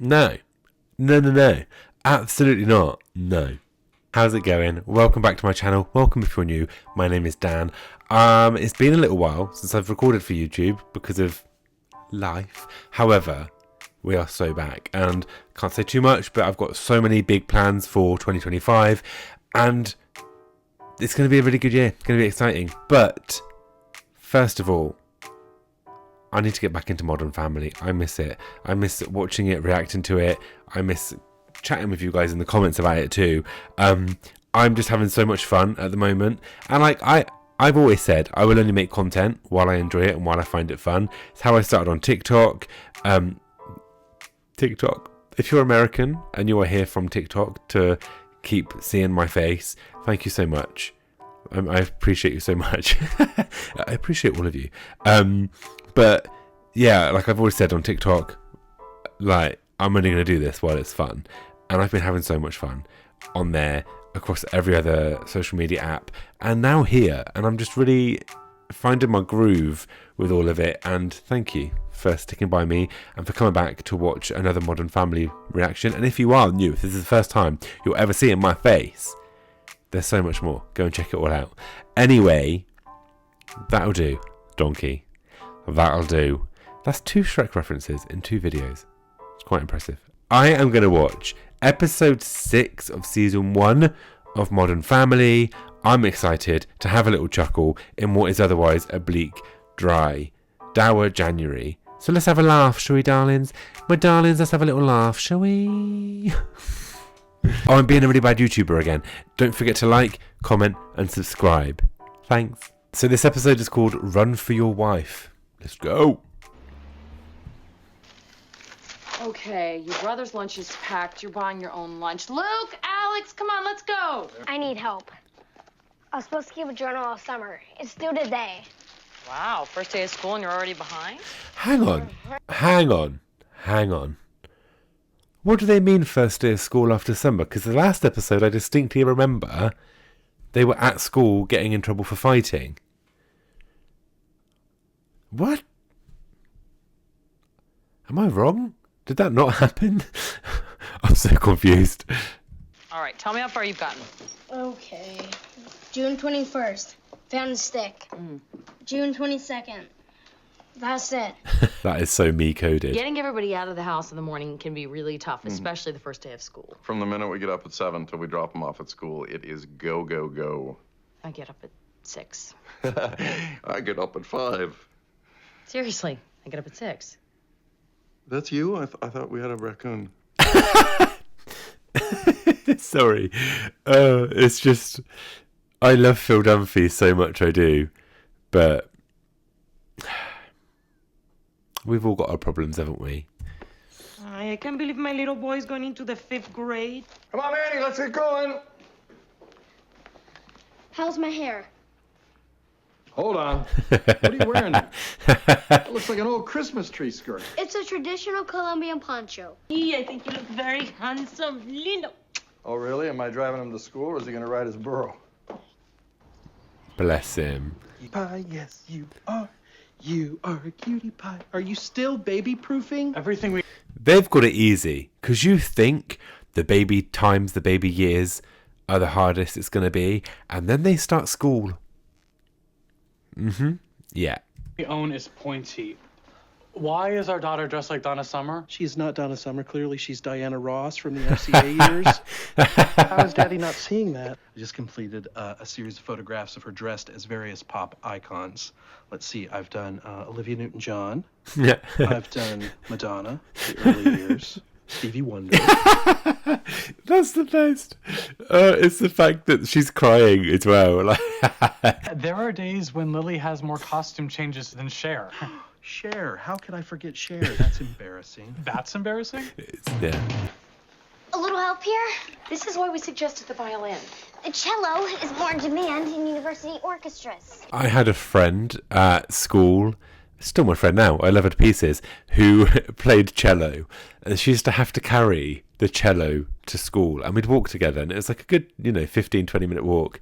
No. No. Absolutely not. No. How's it going? Welcome back to my channel. Welcome if you're new. My name is Dan. It's been a little while since I've recorded for YouTube because of life. However, we are so back and can't say too much, but I've got so many big plans for 2025 and it's going to be a really good year. It's going to be exciting. But first of all, I need to get back into Modern Family. I miss it. I miss watching it, reacting to it. I miss chatting with you guys in the comments about it too. I'm just having so much fun at the moment. And I've always said I will only make content while I enjoy it and while I find it fun. It's how I started on TikTok. TikTok. If you're American and you are here from TikTok to keep seeing my face, thank you so much. I appreciate you so much. I appreciate all of you. But yeah, like I've always said on TikTok, like I'm only going to do this while it's fun. And I've been having so much fun on there across every other social media app and now here. And I'm just really finding my groove with all of it. And thank you for sticking by me and for coming back to watch another Modern Family reaction. And if you are new, if this is the first time you'll ever see in my face, there's so much more. Go and check it all out. Anyway, that'll do, donkey. That'll do. That's 2 Shrek references in 2 videos. It's quite impressive. I am going to watch episode 6 of season 1 of Modern Family. I'm excited to have a little chuckle in what is otherwise a bleak, dry, dour January. So let's have a laugh, shall we, darlings? My darlings, let's have a little laugh, shall we? Oh, I'm being a really bad YouTuber again. Don't forget to like, comment, and subscribe. Thanks. So this episode is called Run for Your Wife. Let's go. Okay, your brother's lunch is packed. You're buying your own lunch. Luke, Alex, come on, let's go. I need help. I was supposed to keep a journal all summer. It's due today. Wow, first day of school and you're already behind? Hang on. What do they mean first day of school after summer? Because the last episode I distinctly remember they were at school getting in trouble for fighting. What? Am I wrong? Did that not happen? I'm so confused. All right, tell me how far you've gotten. Okay. June 21st. Found a stick. June 22nd. That's it. That is so me coded. Getting everybody out of the house in the morning can be really tough, especially the first day of school. From the minute we get up at 7 till we drop them off at school, it is go, go, go. I get up at 6. I get up at 5. Seriously, I get up at 6. That's you? I thought we had a raccoon. Sorry. It's just, I love Phil Dunphy so much, I do. But we've all got our problems, haven't we? I can't believe my little boy's going into the 5th grade. Come on, Annie, let's get going. How's my hair? Hold on. What are you wearing? It looks like an old Christmas tree skirt. It's a traditional Colombian poncho. I think you look very handsome. Lindo. Oh, really? Am I driving him to school, or is he going to ride his burro? Bless him. Pie, yes, you are. You are a cutie pie. Are you still baby-proofing? Everything we... They've got it easy, because you think the baby times, the baby years are the hardest it's going to be, and then they start school. Yeah. We own is pointy. Why is our daughter dressed like Donna Summer? She's not Donna Summer. Clearly, she's Diana Ross from the RCA years. How is Daddy not seeing that? I just completed a series of photographs of her dressed as various pop icons. Let's see. I've done Olivia Newton-John. Yeah. I've done Madonna, the early years. Stevie Wonder. That's the best. It's the fact that she's crying as well. Like, There are days when Lily has more costume changes than Cher. Cher. How could I forget Cher? That's embarrassing. That's embarrassing? yeah. A little help here? This is why we suggested the violin. The cello is more in demand in university orchestras. I had a friend at school, still my friend now, I love her to pieces, who played cello. And she used to have to carry the cello to school. And we'd walk together. And it was like a good, 15, 20-minute walk.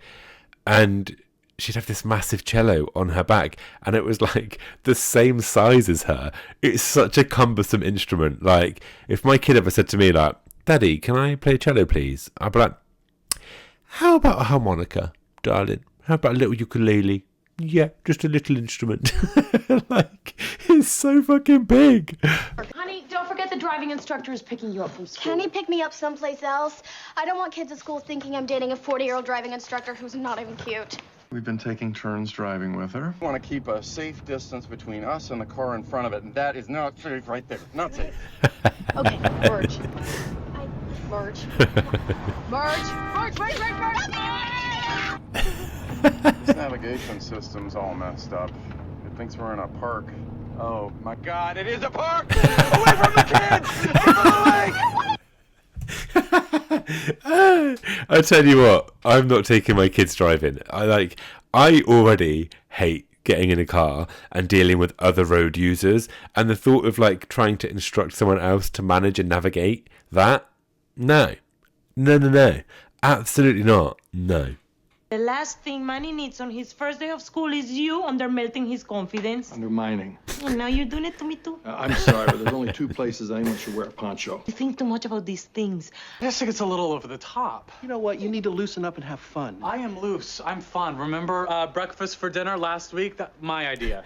And she'd have this massive cello on her back, and it was like the same size as her. It's such a cumbersome instrument. Like, if my kid ever said to me, like, Daddy, can I play cello, please? I'd be like, how about a harmonica, darling? How about a little ukulele? Yeah, just a little instrument. Like, it's so fucking big. Honey, don't forget the driving instructor is picking you up from school. Can he pick me up someplace else? I don't want kids at school thinking I'm dating a 40-year-old driving instructor who's not even cute. We've been taking turns driving with her. We want to keep a safe distance between us and the car in front of it, and that is not safe right there. Not safe. Okay, merge. Merge. Merge. This navigation system's all messed up. It thinks we're in a park. Oh my God, it is a park! Away from the kids! I tell you what, I'm not taking my kids driving. I already hate getting in a car and dealing with other road users, and the thought of like trying to instruct someone else to manage and navigate that, no, absolutely not, no. The last thing Manny needs on his first day of school is you undermelting his confidence. Undermining. And now you're doing it to me too. I'm sorry, but there's only 2 places anyone should wear a poncho. You think too much about these things. I just think it's a little over the top. You know what? You need to loosen up and have fun. I am loose. I'm fun. Remember breakfast for dinner last week? My idea.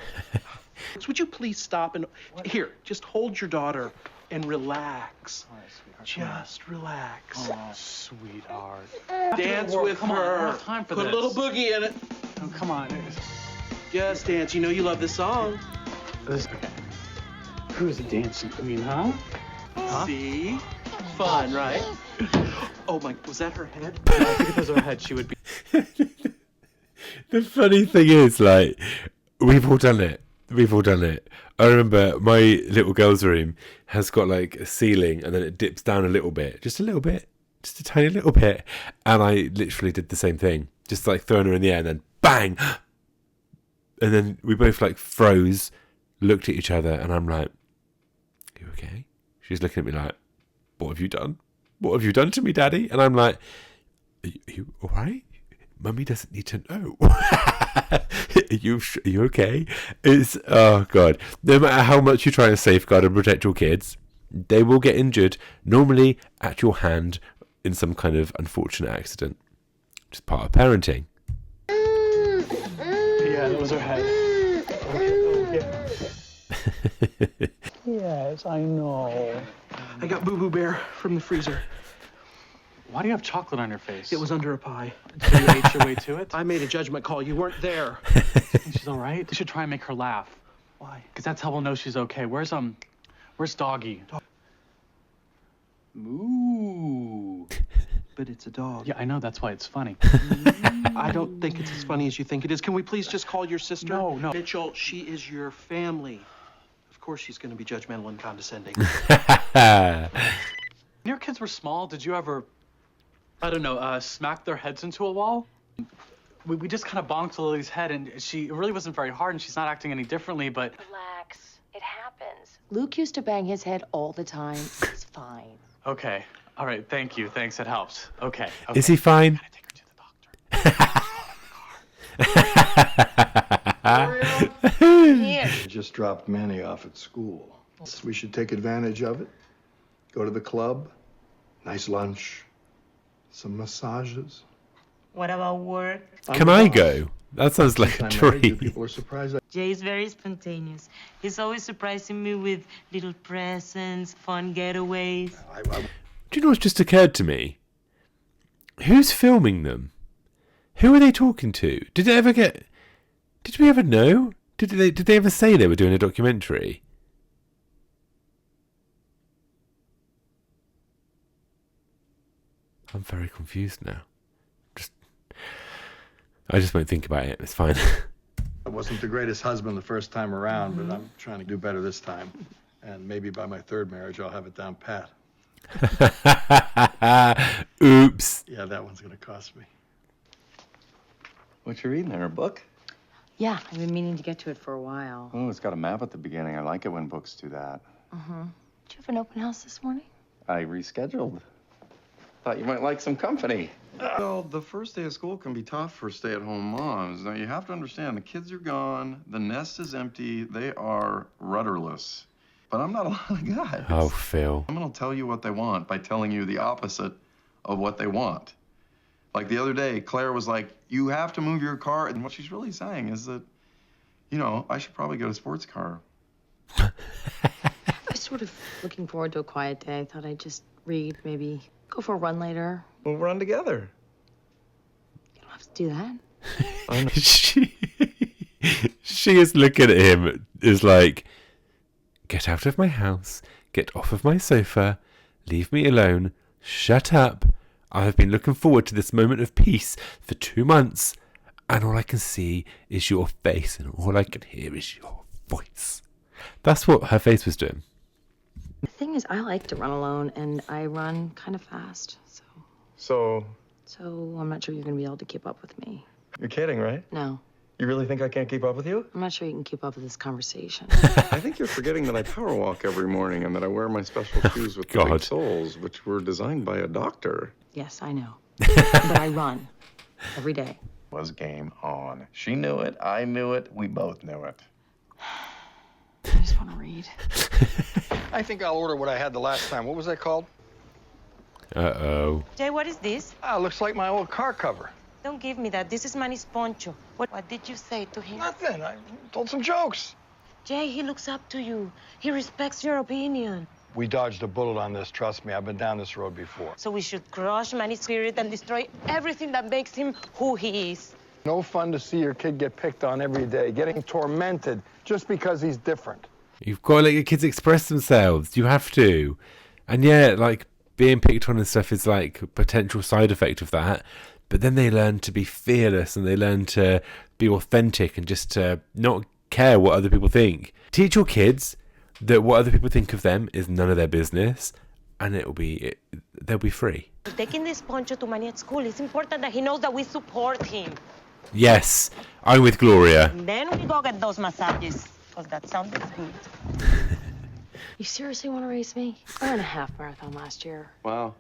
Would you please stop and... Here, just hold your daughter and relax. All right, sweetheart. Just relax. Oh, sweetheart. Dance Work. with Come on, I her. don't have time for Put this. a little boogie in it. Oh, come on. Just dance. You know you love this song. Okay. Who's the dancing queen, huh? See? Fun, right? Oh my, was that her head? I think if it was her head, she would be... The funny thing is, like, we've all done it. I remember my little girl's room has got like a ceiling, and then it dips down a little bit, just a tiny little bit. And I literally did the same thing, just like throwing her in the air, and then bang. And then we both like froze, looked at each other, and I'm like, "You okay?" She's looking at me like, "What have you done? What have you done to me, Daddy?" And I'm like, "Are you all right? Mummy doesn't need to know." Are you okay? It's, oh God. No matter how much you try to safeguard and protect your kids, they will get injured, normally at your hand in some kind of unfortunate accident. Just part of parenting. Yeah, that was her head. Yes, I know. I got Boo Boo Bear from the freezer. Why do you have chocolate on your face? It was under a pie. So you ate your way to it? I made a judgment call. You weren't there. She's all right. You should try and make her laugh. Why? Because that's how we'll know she's okay. Where's Doggy? Moo. But it's a dog. Yeah, I know. That's why it's funny. I don't think it's as funny as you think it is. Can we please just call your sister? No. Mitchell, she is your family. Of course she's going to be judgmental and condescending. When your kids were small, did you ever, I don't know, smack their heads into a wall? We just kind of bonked Lily's head, and it really wasn't very hard, and she's not acting any differently, but... Relax. It happens. Luke used to bang his head all the time. It's fine. Okay. All right. Thank you. Thanks. It helps. Okay. Is he fine? Gotta take her to the doctor. Here. I just dropped Manny off at school. We should take advantage of it. Go to the club, nice lunch, some massages. What about work? Can I go? That sounds like a I'm married, you treat. people are surprised. Jay's very spontaneous. He's always surprising me with little presents, fun getaways. Do you know what's just occurred to me? Who's filming them? Who are they talking to? Did we ever know? Did they ever say they were doing a documentary? I'm very confused now. I just won't think about it. It's fine. I wasn't the greatest husband the first time around, but I'm trying to do better this time. And maybe by my third marriage, I'll have it down pat. Oops. Yeah, that one's going to cost me. What you reading there, a book? Yeah, I've been meaning to get to it for a while. Oh, it's got a map at the beginning. I like it when books do that. Did you have an open house this morning? I rescheduled. Thought you might like some company. Well, the first day of school can be tough for stay-at-home moms. Now, you have to understand, the kids are gone, the nest is empty, they are rudderless. But I'm not a lot of guys. Oh, Phil. I'm going to tell you what they want by telling you the opposite of what they want. Like the other day, Claire was like, you have to move your car. And what she's really saying is that, you know, I should probably get a sports car. I was sort of looking forward to a quiet day. I thought I'd just read, maybe go for a run later. We'll run together. You don't have to do that. She is looking at him as like, get out of my house, get off of my sofa, leave me alone, shut up. I have been looking forward to this moment of peace for 2 months, and all I can see is your face, and all I can hear is your voice. That's what her face was doing. The thing is, I like to run alone, and I run kind of fast, So, so I'm not sure you're going to be able to keep up with me. you're kidding, right? No, You really think I can't keep up with you? I'm not sure you can keep up with this conversation. I think you're forgetting that I power walk every morning and that I wear my special shoes with the God. big soles, which were designed by a doctor. Yes, I know. But I run every day. Was game on. She knew it. I knew it. We both knew it. I just want to read. I think I'll order what I had the last time. What was that called? Uh-oh. Jay, what is this? Looks like my old car cover. Don't give me that. This is Manny's poncho. What did you say to him? Nothing. I told some jokes. Jay, he looks up to you. He respects your opinion. We dodged a bullet on this, trust me. I've been down this road before. So we should crush Manny's spirit and destroy everything that makes him who he is. No fun to see your kid get picked on every day, getting tormented just because he's different. You've got to let your kids express themselves. You have to. And yeah, like, being picked on and stuff is like a potential side effect of that. But then they learn to be fearless and they learn to be authentic and just to not care what other people think. Teach your kids that what other people think of them is none of their business, and they'll be free. Taking this poncho to Manny at school, it's important that he knows that we support him. Yes, I'm with Gloria. And then we go get those massages, because that sounded good. You seriously want to race me? I ran a half marathon last year. Wow.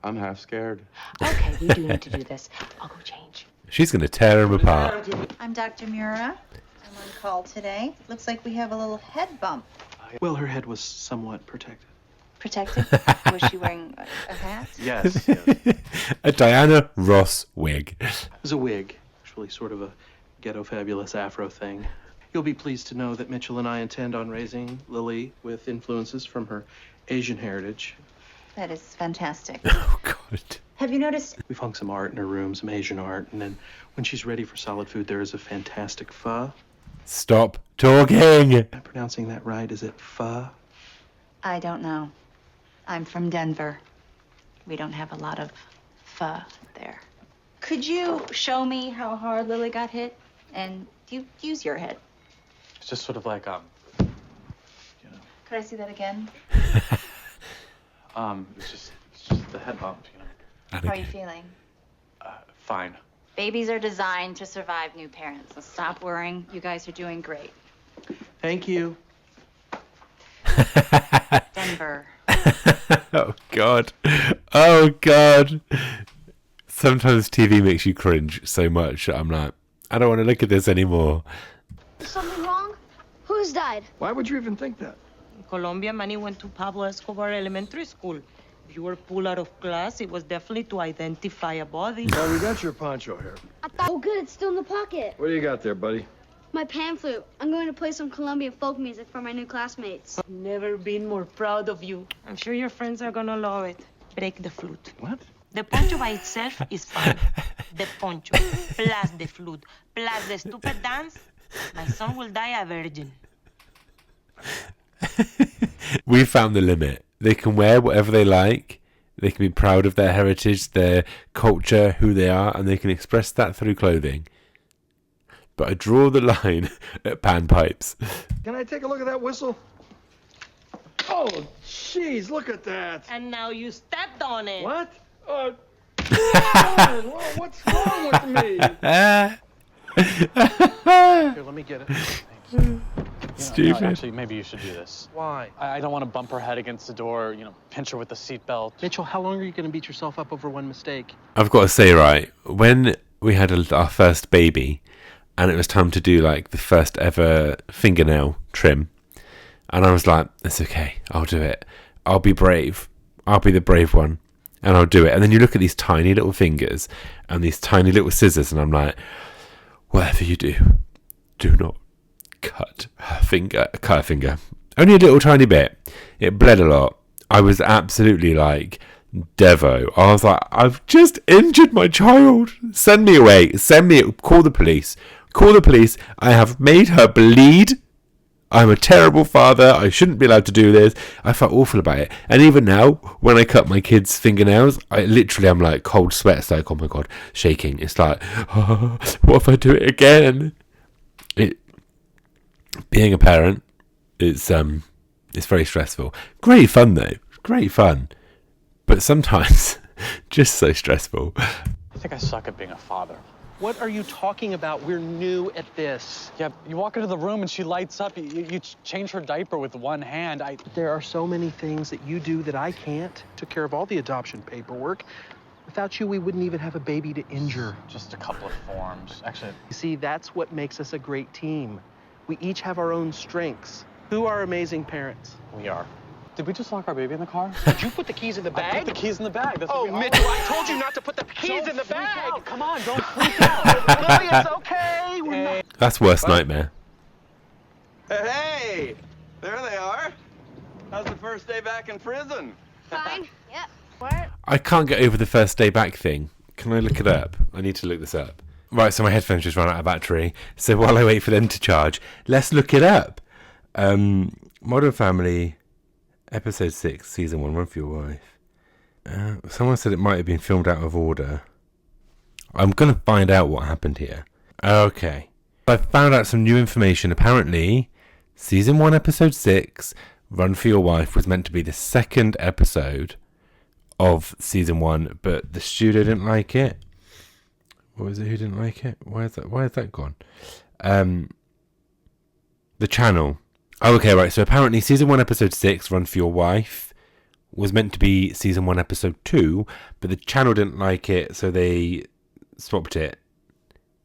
I'm half scared. Okay, we do need to do this. I'll go change. She's going to tear him apart. I'm Dr. Mura. I'm on call today. Looks like we have a little head bump. Well, her head was somewhat protected. Protected? Was she wearing a hat? Yes, yes. A Diana Ross wig. It was a wig, actually sort of a ghetto fabulous afro thing. You'll be pleased to know that Mitchell and I intend on raising Lily with influences from her Asian heritage. That is fantastic. Oh, God. Have you noticed? We've hung some art in her room, some Asian art, and then when she's ready for solid food, there is a fantastic pho. Stop talking. Am I pronouncing that right? Is it pho? I don't know. I'm from Denver. We don't have a lot of pho there. Could you show me how hard Lily got hit? And you use your head. It's just sort of like, Could I see that again? it's just the head bump, you know. How are you feeling? Fine. Babies are designed to survive new parents, so stop worrying. You guys are doing great. Thank you. Denver. Oh, God. Oh, God. Sometimes TV makes you cringe so much that I'm like, I don't want to look at this anymore. Something wrong? Who's died? Why would you even think that? In Colombia, Manny went to Pablo Escobar Elementary School. If you were pulled out of class, it was definitely to identify a body. Well, we got your poncho here. Oh, good. It's still in the pocket. What do you got there, buddy? My pan flute. I'm going to play some Colombian folk music for my new classmates. Never been more proud of you. I'm sure your friends are gonna love it. Break the flute. What? The poncho by itself is fine. The poncho, plus the flute, plus the stupid dance, my son will die a virgin. We found the limit. They can wear whatever they like. They can be proud of their heritage, their culture, who they are, and they can express that through clothing. But I draw the line at panpipes. Can I take a look at that whistle? Oh, jeez, look at that. And now you stepped on it. What? God, what's wrong with me? Here, let me get it. Thanks. Stupid. Actually, maybe you should do this. Why? I don't want to bump her head against the door, pinch her with the seatbelt. Mitchell, how long are you going to beat yourself up over one mistake? I've got to say, right, when we had our first baby and it was time to do like the first ever fingernail trim, and I was like, it's okay, I'll do it. I'll be brave. I'll be the brave one. And I'll do it. And then you look at these tiny little fingers and these tiny little scissors, and I'm like, whatever you do, do not cut her finger. Only a little tiny bit. It bled a lot. I was absolutely like Devo. I was like, I've just injured my child. Send me away. Call the police. Call the police. I have made her bleed. I'm a terrible father. I shouldn't be allowed to do this. I felt awful about it. And even now, when I cut my kids' fingernails, I'm like cold sweat. It's like, oh my God, shaking. It's like, oh, what if I do it again? Being a parent, it's very stressful. Great fun though. Great fun. But sometimes, just so stressful. I think I suck at being a father. What are you talking about? We're new at this. Yeah, you walk into the room and she lights up. You change her diaper with one hand. There are so many things that you do that I can't. Took care of all the adoption paperwork. Without you, we wouldn't even have a baby to injure. Just a couple of forms. Actually, you see, that's what makes us a great team. We each have our own strengths. Who are amazing parents? We are. Did we just lock our baby in the car? Did you put the keys in the bag? I put the keys in the bag. That's oh, Mitchell, I told you not to put the keys in the bag. Out. Come on, don't freak out. Lily, it's okay. We're not... That's worst nightmare. Hey, there they are. How's the first day back in prison? Fine. Yep. What? I can't get over the first day back thing. Can I look it up? I need to look this up. Right, so my headphones just ran out of battery. So while I wait for them to charge, let's look it up. Modern Family, episode 6, season 1, Run for Your Wife. Someone said it might have been filmed out of order. I'm going to find out what happened here. Okay. I found out some new information. Apparently, season 1, episode 6, Run for Your Wife, was meant to be the second episode of season 1, but the studio didn't like it. What was it? Who didn't like it? Why is that gone? The channel. Oh, okay, right. So apparently season 1, episode 6, Run for Your Wife, was meant to be season 1, episode 2, but the channel didn't like it, so they swapped it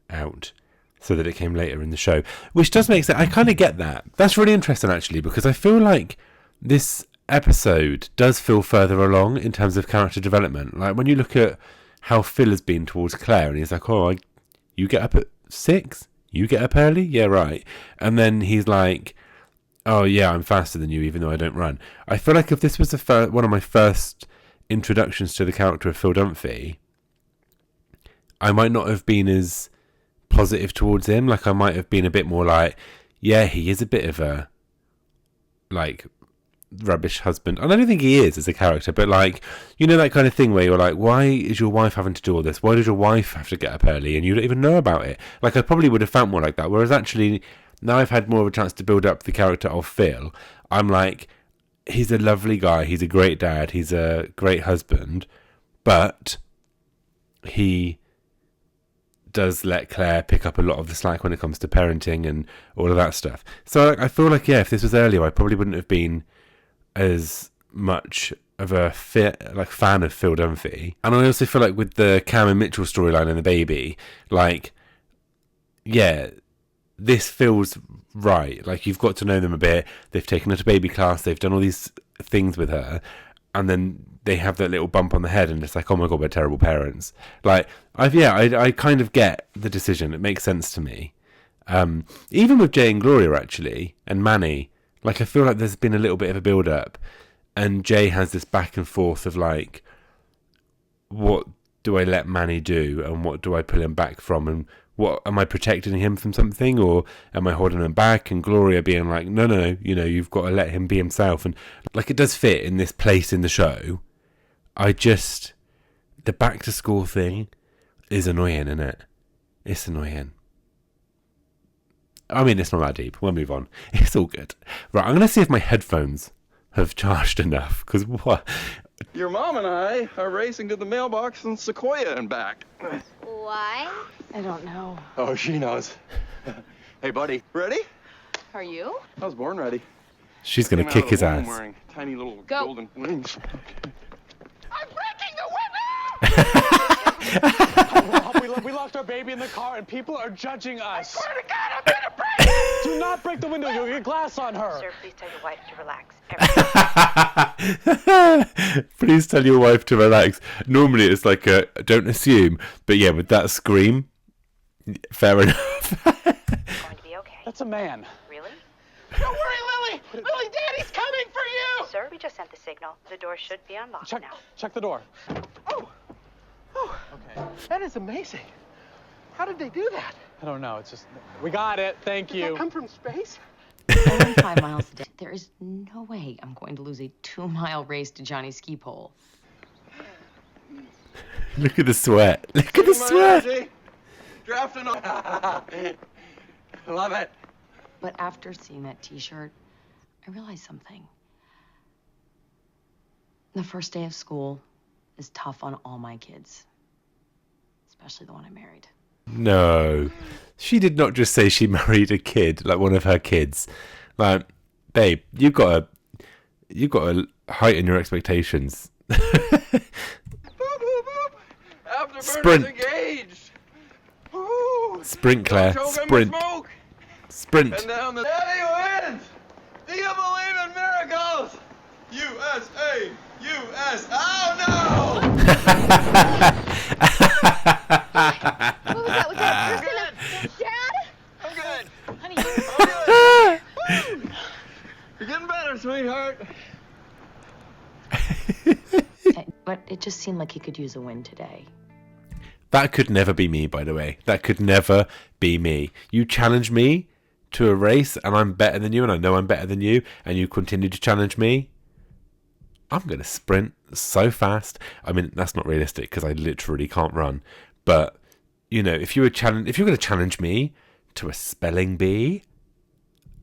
out so that it came later in the show. Which does make sense. I kind of get that. That's really interesting, actually, because I feel like this episode does feel further along in terms of character development. Like, when you look at how Phil has been towards Claire, and he's like, oh, you get up at 6? You get up early? Yeah, right. And then he's like, oh, yeah, I'm faster than you, even though I don't run. I feel like if this was one of my first introductions to the character of Phil Dunphy, I might not have been as positive towards him. Like, I might have been a bit more like, yeah, he is a bit of a, like, rubbish husband. And I don't think he is as a character, but like, you know, that kind of thing where you're like, why is your wife having to do all this? Why does your wife have to get up early and you don't even know about it? Like, I probably would have felt more like that. Whereas actually, now I've had more of a chance to build up the character of Phil, I'm like, he's a lovely guy, he's a great dad, he's a great husband, but he does let Claire pick up a lot of the slack when it comes to parenting and all of that stuff. So I feel like, yeah, if this was earlier, I probably wouldn't have been as much of a fan of Phil Dunphy. And I also feel like with the Cam and Mitchell storyline and the baby, like, yeah, this feels right. Like, you've got to know them a bit. They've taken her to baby class. They've done all these things with her. And then they have that little bump on the head and it's like, oh my God, we're terrible parents. Like, I kind of get the decision. It makes sense to me. Even with Jay and Gloria, actually, and Manny, like, I feel like there's been a little bit of a build-up, and Jay has this back and forth of, like, what do I let Manny do, and what do I pull him back from, and what am I protecting him from something, or am I holding him back? And Gloria being like, no, you know, you've got to let him be himself. And, like, it does fit in this place in the show. The back-to-school thing is annoying, isn't it? It's annoying. I mean, it's not that deep. We'll move on. It's all good. Right, I'm going to see if my headphones have charged enough. Because what? Your mom and I are racing to the mailbox in Sequoia and back. Why? I don't know. Oh, she knows. Hey, buddy. Ready? Are you? I was born ready. She's gonna Came out kick of his the womb ass. Wearing tiny little Go. golden wings. I'm breaking the window! We locked our baby in the car, and people are judging us. I swear to God, I'm gonna break it! Do not break the window. You'll get glass on her. Sir, please tell your wife to relax. Please tell your wife to relax. Normally it's like a don't assume, but yeah, with that scream, fair enough. Going to be okay. That's a man. Really? Don't worry, Lily! Lily, Daddy's coming for you! Sir, we just sent the signal. The door should be unlocked now. Check the door. Oh, Okay. that is amazing. How did they do that? I don't know. It's just we got it. Thank Did you. that come from space? Only 5 miles a day. There is no way I'm going to lose a 2-mile race to Johnny's ski pole. Look at the sweat. Look at the sweat. Drafting on. Love it. But after seeing that t-shirt, I realized something. The first day of school is tough on all my kids, especially the one I married. No, she did not just say she married a kid, like one of her kids. Like, babe, you got to heighten your expectations. After Sprint. engaged. Sprint, Claire. Sprint. Sprint. And down the Daddy wins. Do you believe in miracles? USA. US. Oh no! What was that? Was that I'm good. Dad? I'm good. Honey, I'm good. You're getting better, sweetheart. But it just seemed like he could use a win today. That could never be me, by the way. That could never be me. You challenge me to a race and I'm better than you and I know I'm better than you and you continue to challenge me. I'm going to sprint so fast. I mean, that's not realistic because I literally can't run. But, you know, if you're going to challenge me to a spelling bee,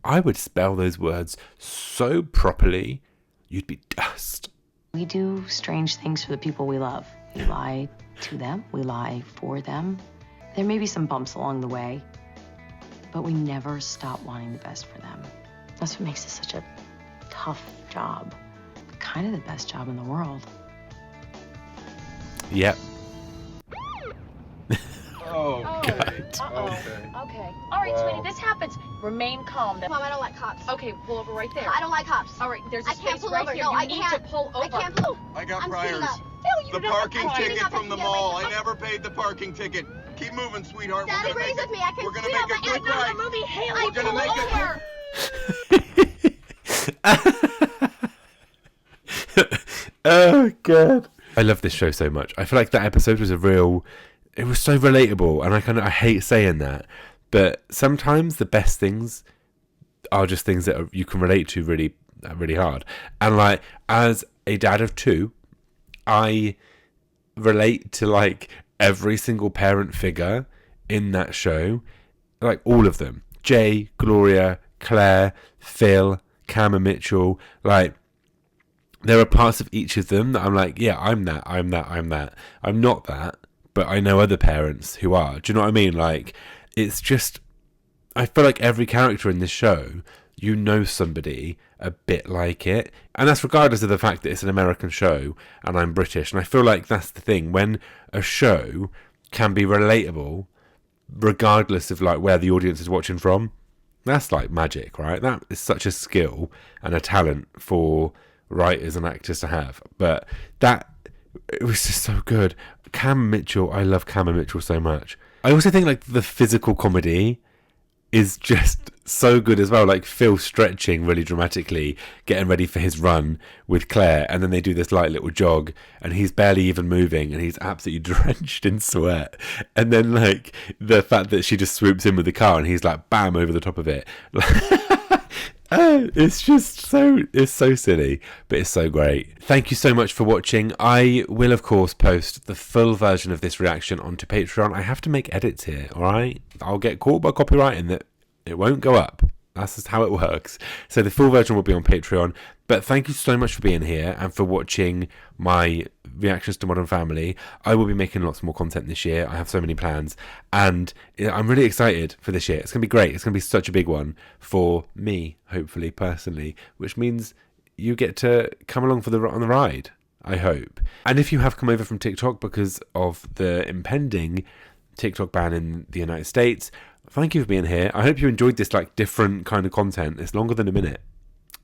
I would spell those words so properly, you'd be dust. We do strange things for the people we love. We lie to them. We lie for them. There may be some bumps along the way, but we never stop wanting the best for them. That's what makes it such a tough job. Kind of the best job in the world. Yep. Oh, God. okay. All right, sweetie, this happens. Remain calm. Mom, I don't like cops. Okay, pull over right there. I don't like cops. All right, there's a I can't space pull right over. here. No, You I need can't. to pull over. I can't pull. I got I'm priors. speeding up. You The don't parking have Speeding ticket up from if the you get mall. away. I never paid the parking ticket. Keep moving, sweetheart. Dad We're gonna agrees make with me. I can We're gonna see make all a my quick angles. right. The movie Haley, We're gonna pull make over. Oh, God. I love this show so much. I feel like that episode was it was so relatable, and I hate saying that, but sometimes the best things are just things that you can relate to really, really hard. And like, as a dad of 2, I relate to like every single parent figure in that show, like all of them. Jay, Gloria, Claire, Phil, Cam and Mitchell, like, there are parts of each of them that I'm like, yeah, I'm that. I'm not that, but I know other parents who are. Do you know what I mean? Like, it's just, I feel like every character in this show, you know somebody a bit like it. And that's regardless of the fact that it's an American show and I'm British. And I feel like that's the thing. When a show can be relatable, regardless of like where the audience is watching from, that's like magic, right? That is such a skill and a talent for writers and actors to have. But it was just so good. Cam Mitchell, I love Cam and Mitchell so much. I also think like the physical comedy is just so good as well. Like Phil stretching really dramatically, getting ready for his run with Claire, and then they do this light little jog and he's barely even moving and he's absolutely drenched in sweat. And then like the fact that she just swoops in with the car and he's like bam over the top of it. It's so silly, but it's so great. Thank you so much for watching. I will, of course, post the full version of this reaction onto Patreon. I have to make edits here, alright? I'll get caught by copyright in that it won't go up. That's just how it works. So the full version will be on Patreon. But thank you so much for being here and for watching my reactions to Modern Family. I will be making lots more content this year. I have so many plans. And I'm really excited for this year. It's going to be great. It's going to be such a big one for me, hopefully, personally. Which means you get to come along on the ride, I hope. And if you have come over from TikTok because of the impending TikTok ban in the United States, thank you for being here. I hope you enjoyed this like different kind of content. It's longer than a minute.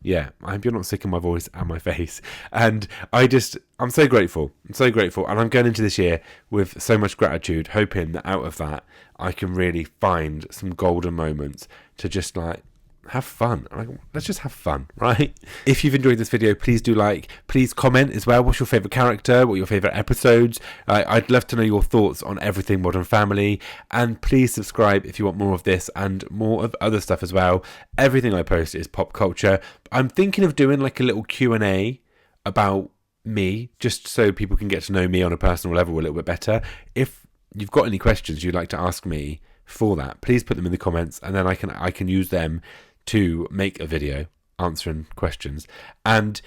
Yeah, I hope you're not sick of my voice and my face. And I'm so grateful. I'm so grateful. And I'm going into this year with so much gratitude, hoping that out of that, I can really find some golden moments to just like have fun. Like, let's just have fun, right? If you've enjoyed this video, please do like, please comment as well. What's your favourite character? What are your favourite episodes? I'd love to know your thoughts on everything Modern Family. And please subscribe if you want more of this and more of other stuff as well. Everything I post is pop culture. I'm thinking of doing like a little Q&A about me, just so people can get to know me on a personal level a little bit better. If you've got any questions you'd like to ask me for that, please put them in the comments, and then I can use them to make a video answering questions. And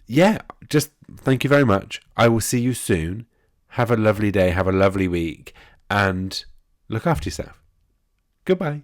yeah, just thank you very much. I will see you soon. Have a lovely day, have a lovely week, and look after yourself. Goodbye.